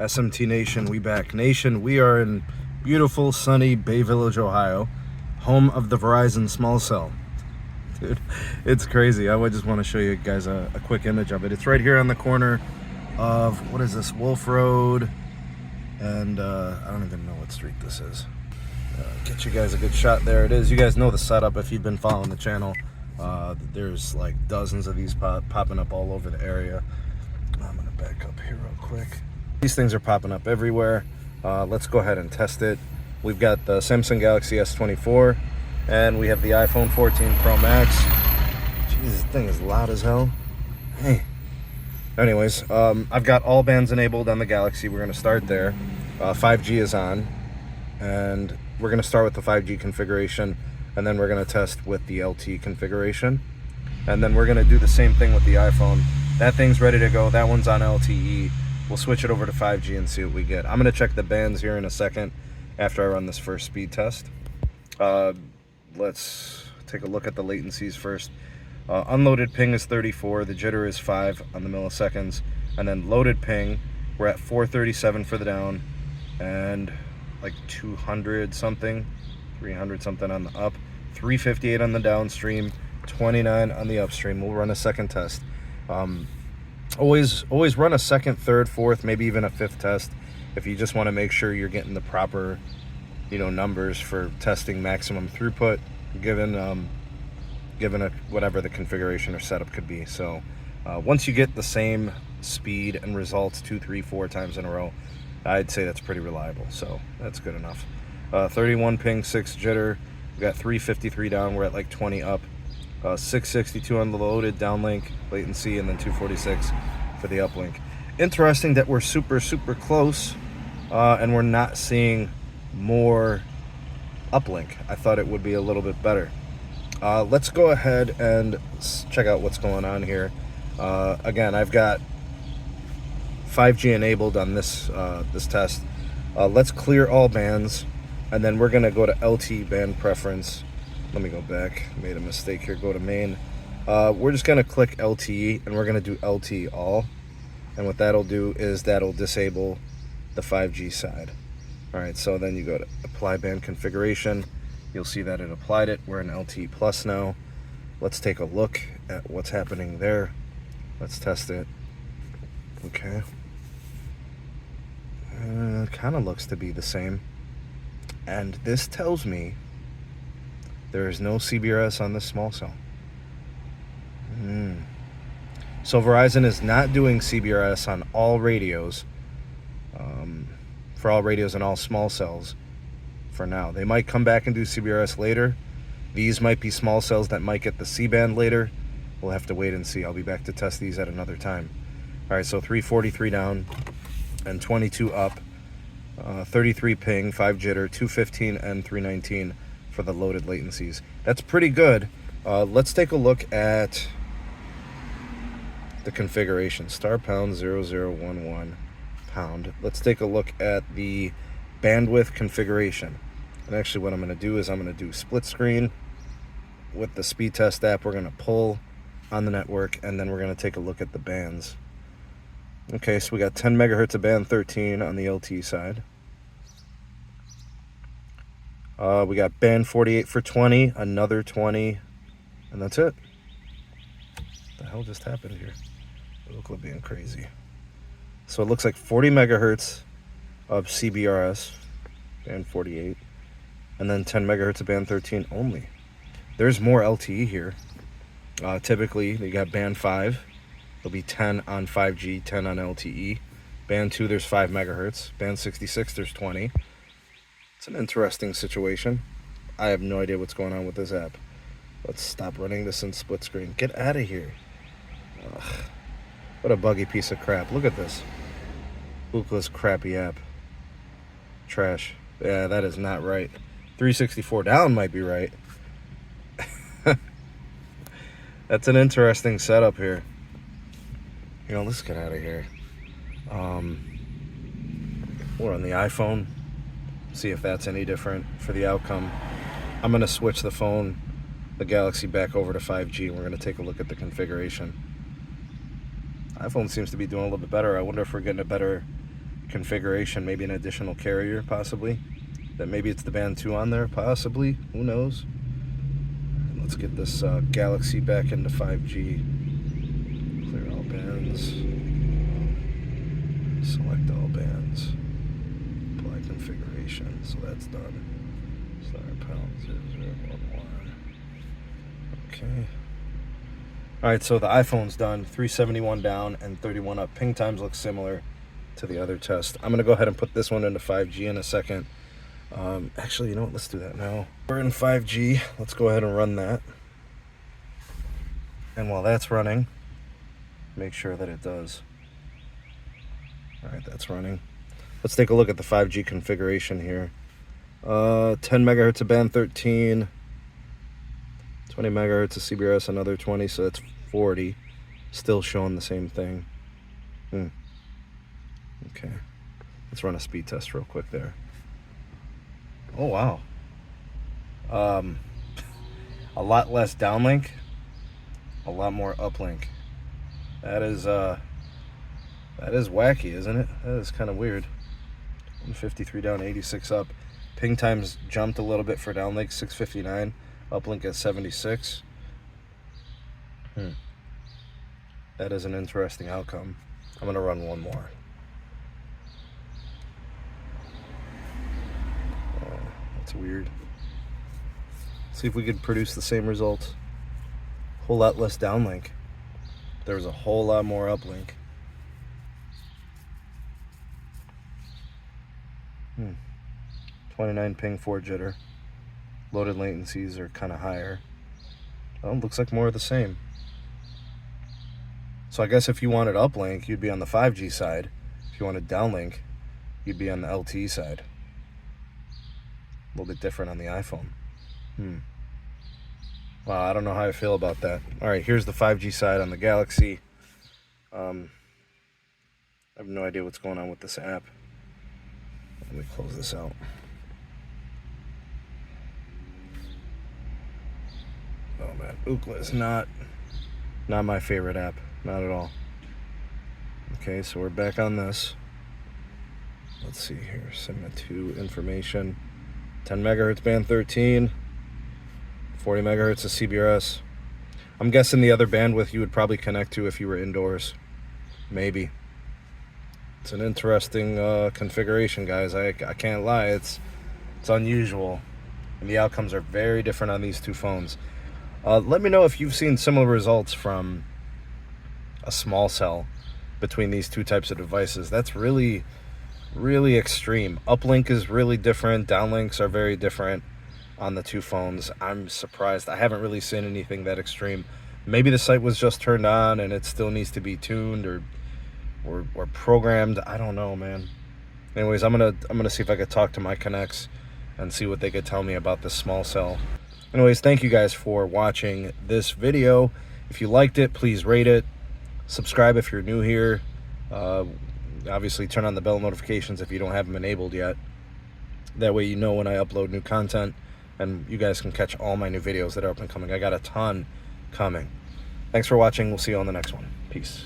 SMT Nation, we back. Nation, we are in beautiful, sunny Bay Village, Ohio, home of the Verizon small cell. Dude, it's crazy. I would just want to show you guys a quick image of it. It's right here on the corner of, what is this, Wolf Road, and I don't even know what street this is. Get you guys a good shot. There it is. You guys know the setup if you've been following the channel. There's like dozens of these popping up all over the area. I'm gonna back up here real quick. These things are popping up everywhere. Let's go ahead and test it. We've got the Samsung Galaxy S24 and we have the iPhone 14 Pro Max. Jeez, this thing is loud as hell. Hey. Anyways, I've got all bands enabled on the Galaxy. We're gonna start there. 5G is on, and we're gonna start with the 5G configuration, and then we're gonna test with the LTE configuration, and then we're gonna do the same thing with the iPhone. That thing's ready to go. That one's on LTE. We'll switch it over to 5G and see what we get. I'm gonna check the bands here in a second after I run this first speed test. Let's take a look at the latencies first. Unloaded ping is 34, the jitter is 5 on the milliseconds, and then loaded ping, we're at 437 for the down, and like 200 something, 300 something on the up, 358 on the downstream, 29 on the upstream. We'll run a second test. Always run a second, third, fourth, maybe even a fifth test if you just want to make sure you're getting the proper, numbers for testing maximum throughput given whatever the configuration or setup could be. So once you get the same speed and results 2, 3, 4 times in a row, I'd say that's pretty reliable. So that's good enough. 31 ping, 6 jitter. We got 353 down. We're at like 20 up. 662 on the loaded downlink latency, and then 246 for the uplink. Interesting that we're super close, and we're not seeing more uplink. I thought it would be a little bit better. Let's go ahead and check out what's going on here. Again, I've got 5G enabled on this test. Let's clear all bands, and then we're gonna go to LTE band preference. Let me go back, made a mistake here. Go to main. We're just gonna click LTE, and we're gonna do LTE all, and what that'll do is that'll disable the 5G side. All right, so then you go to apply band configuration. You'll see that it applied it. We're in LTE plus now. Let's take a look at what's happening there. Let's test it. Okay. Kind of looks to be the same. And this tells me there is no CBRS on this small cell. So Verizon is not doing CBRS on all radios, for all radios and all small cells for now. They might come back and do CBRS later. These might be small cells that might get the C-band later. We'll have to wait and see. I'll be back to test these at another time. All right, so 343 down and 22 up, 33 ping, 5 jitter, 215 and 319 for the loaded latencies. That's pretty good. Let's take a look at the configuration. *#0011#. Let's take a look at the bandwidth configuration. And actually what I'm going to do is I'm going to do split screen with the speed test app. We're going to pull on the network, and then we're going to take a look at the bands. Okay, so we got 10 megahertz of band 13 on the LTE side. We got band 48 for 20, another 20, and that's it. What the hell just happened here? Ookla being crazy. So it looks like 40 megahertz of CBRS, band 48, and then 10 megahertz of band 13 only. There's more LTE here. Typically, you got band 5. There'll be 10 on 5G, 10 on LTE. Band 2, there's 5 megahertz. Band 66, there's 20. It's an interesting situation. I have no idea what's going on with this app. Let's stop running this in split screen. Get out of here. Ugh. What a buggy piece of crap. Look at this. Ookla's crappy app. Trash. Yeah, that is not right. 364 down might be right. That's an interesting setup here. Let's get out of here. We're on the iPhone. See if that's any different for the outcome. I'm going to switch the phone, the Galaxy, back over to 5G. We're going to take a look at the configuration. iPhone seems to be doing a little bit better. I wonder if we're getting a better configuration, maybe an additional carrier, possibly. That maybe it's the band 2 on there, possibly. Who knows? Let's get this Galaxy back into 5G. Clear all bands. Select all bands. Apply configuration. So that's done. *0011. Okay. Alright, so the iPhone's done. 371 down and 31 up. Ping times look similar to the other test. I'm going to go ahead and put this one into 5G in a second. Actually, you know what? Let's do that now. We're in 5G. Let's go ahead and run that. And while that's running, make sure that it does. Alright, that's running. Let's take a look at the 5G configuration here. 10 megahertz of band 13. 20 megahertz of CBRS, another 20, so that's 40. Still showing the same thing. Okay. Let's run a speed test real quick there. Oh, wow. A lot less downlink, a lot more uplink. That is wacky, isn't it? That is kind of weird. 153 down, 86 up. Ping times jumped a little bit for downlink, 659. Uplink at 76. That is an interesting outcome. I'm going to run one more. That's weird. See if we could produce the same results. A whole lot less downlink. There's a whole lot more uplink. 29 ping, 4 jitter. Loaded latencies are kind of higher. Well, looks like more of the same. So I guess if you wanted uplink, you'd be on the 5G side. If you wanted downlink, you'd be on the LTE side. A little bit different on the iPhone. Wow, I don't know how I feel about that. All right, here's the 5G side on the Galaxy. I have no idea what's going on with this app. Let me close this out. Oh man, Ookla is not my favorite app, not at all. Okay, so we're back on this. Let's see here, segment 2 information. 10 megahertz band 13, 40 megahertz of CBRS. I'm guessing the other bandwidth you would probably connect to if you were indoors. Maybe. It's an interesting configuration, guys. I can't lie, it's unusual. And the outcomes are very different on these two phones. Let me know if you've seen similar results from a small cell between these two types of devices. That's really extreme. Uplink is really different. Downlinks are very different on the two phones. I'm surprised. I haven't really seen anything that extreme. Maybe the site was just turned on and it still needs to be tuned or programmed. I don't know, man. Anyways, I'm gonna see if I could talk to my connects and see what they could tell me about this small cell. Anyways, thank you guys for watching this video. If you liked it, please rate it. Subscribe if you're new here. Obviously, turn on the bell notifications if you don't have them enabled yet. That way you know when I upload new content, and you guys can catch all my new videos that are up and coming. I got a ton coming. Thanks for watching. We'll see you on the next one. Peace.